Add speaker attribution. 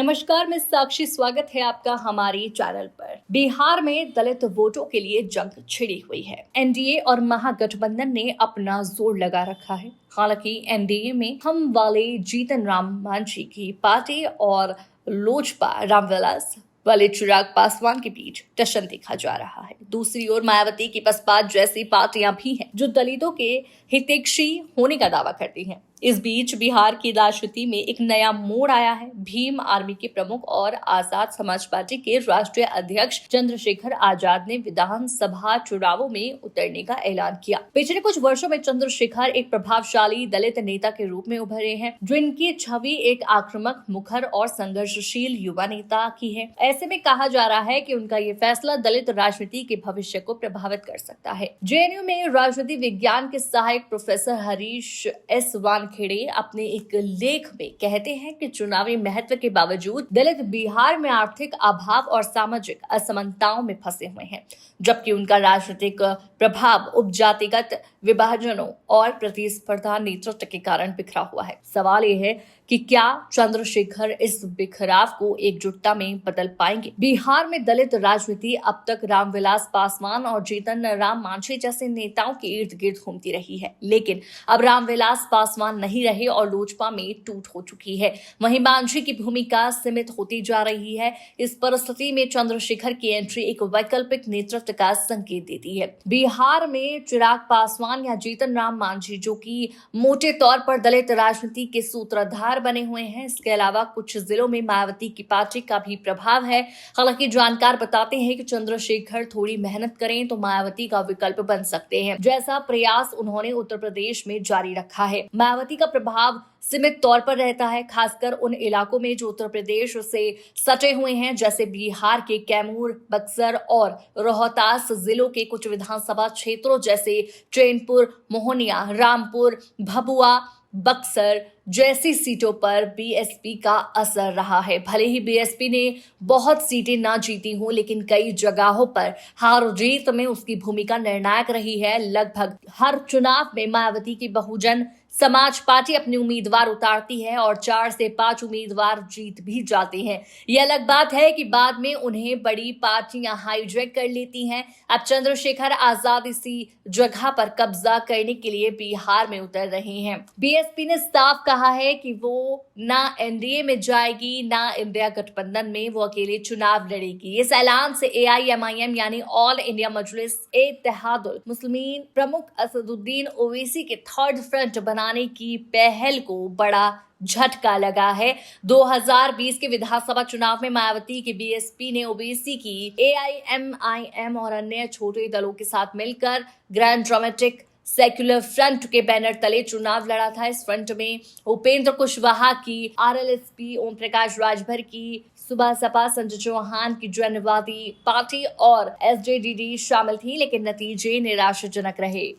Speaker 1: नमस्कार, मैं साक्षी। स्वागत है आपका हमारे चैनल पर। बिहार में दलित वोटों के लिए जंग छिड़ी हुई है। एनडीए और महागठबंधन ने अपना जोर लगा रखा है। हालांकि एनडीए में हम वाले जीतन राम मांझी की पार्टी और लोजपा रामविलास वाले चिराग पासवान के बीच टशन देखा जा रहा है। दूसरी ओर मायावती की बसपा जैसी पार्टियां भी हैं जो दलितों के हितैषी होने का दावा करती हैं। इस बीच बिहार की राजनीति में एक नया मोड़ आया है। भीम आर्मी के प्रमुख और आजाद समाज पार्टी के राष्ट्रीय अध्यक्ष चंद्रशेखर आजाद ने विधानसभा चुनावों में उतरने का ऐलान किया। पिछले कुछ वर्षों में चंद्रशेखर एक प्रभावशाली दलित नेता के रूप में उभरे हैं, जिनकी छवि एक आक्रामक, मुखर और संघर्षशील युवा नेता की है। ऐसे में कहा जा रहा है कि उनका ये फैसला दलित राजनीति के भविष्य को प्रभावित कर सकता है। जेएनयू में राजनीति विज्ञान के सहायक प्रोफेसर हरीश एस वानखेड़े अपने एक लेख में कहते हैं कि चुनावी महत्व के बावजूद दलित बिहार में आर्थिक अभाव और सामाजिक असमानताओं में फंसे हुए हैं, जबकि उनका राजनीतिक प्रभाव उपजातिगत विभाजनों और प्रतिस्पर्धा नेतृत्व के कारण बिखरा हुआ है। सवाल यह है कि क्या चंद्रशेखर इस बिखराव को एकजुटता में बदल पाएंगे? बिहार में दलित राजनीति अब तक रामविलास पासवान और जीतन राम मांझी जैसे नेताओं के इर्द गिर्द घूमती रही है, लेकिन अब रामविलास पासवान नहीं रहे और लोजपा में टूट हो चुकी है। वहीं मांझी की भूमिका सीमित होती जा रही है। इस परिस्थिति में चंद्रशेखर की एंट्री एक वैकल्पिक नेतृत्व का संकेत देती है। बिहार में चिराग पासवान या जीतन राम मांझी, जो कि मोटे तौर पर दलित राजनीति के सूत्रधार बने हुए हैं, इसके अलावा कुछ जिलों में मायावती की पार्टी का भी प्रभाव है। हालांकि जानकार बताते हैं कि चंद्रशेखर थोड़ी मेहनत करें तो मायावती का विकल्प बन सकते हैं, जैसा प्रयास उन्होंने उत्तर प्रदेश में जारी रखा है। मायावती का प्रभाव सीमित तौर पर रहता है, खासकर उन इलाकों में जो उत्तर प्रदेश से सटे हुए हैं, जैसे बिहार के कैमूर, बक्सर और रोहतास जिलों के कुछ विधानसभा क्षेत्रों जैसे चैनपुर, मोहनिया, रामपुर, भभुआ, बक्सर जैसी सीटों पर बीएसपी का असर रहा है। भले ही बीएसपी ने बहुत सीटें ना जीती हों, लेकिन कई जगहों पर हार जीत में उसकी भूमिका निर्णायक रही है। लगभग हर चुनाव में मायावती की बहुजन समाज पार्टी अपने उम्मीदवार उतारती है और 4 से 5 उम्मीदवार जीत भी जाते हैं। यह अलग बात है कि बाद में उन्हें बड़ी पार्टियां हाईजैक कर लेती हैं। अब चंद्रशेखर आजाद इसी जगह पर कब्जा करने के लिए बिहार में उतर रहे हैं। बीएसपी ने साफ कहा है कि वो ना एनडीए में जाएगी, ना इंडिया गठबंधन में वो अकेले चुनाव लड़ेगी। इस ऐलान से एआईएमआईएम यानी ऑल इंडिया मजलिस इत्तेहादुल मुस्लिमीन प्रमुख असदुद्दीन ओवैसी के थर्ड फ्रंट बनाने की पहल को बड़ा झटका लगा है। 2020 के विधानसभा चुनाव में मायावती की बीएसपी ने ओबीसी की एआईएमआईएम और अन्य छोटे दलों के साथ मिलकर ग्रैंड ड्रामेटिक सेक्युलर फ्रंट के बैनर तले चुनाव लड़ा था। इस फ्रंट में उपेंद्र कुशवाहा की आरएलएसपी, ओम प्रकाश राजभर की सुबह सपा, संजय चौहान की जनवादी पार्टी और एसजेडीडी शामिल थी, लेकिन नतीजे निराशाजनक रहे।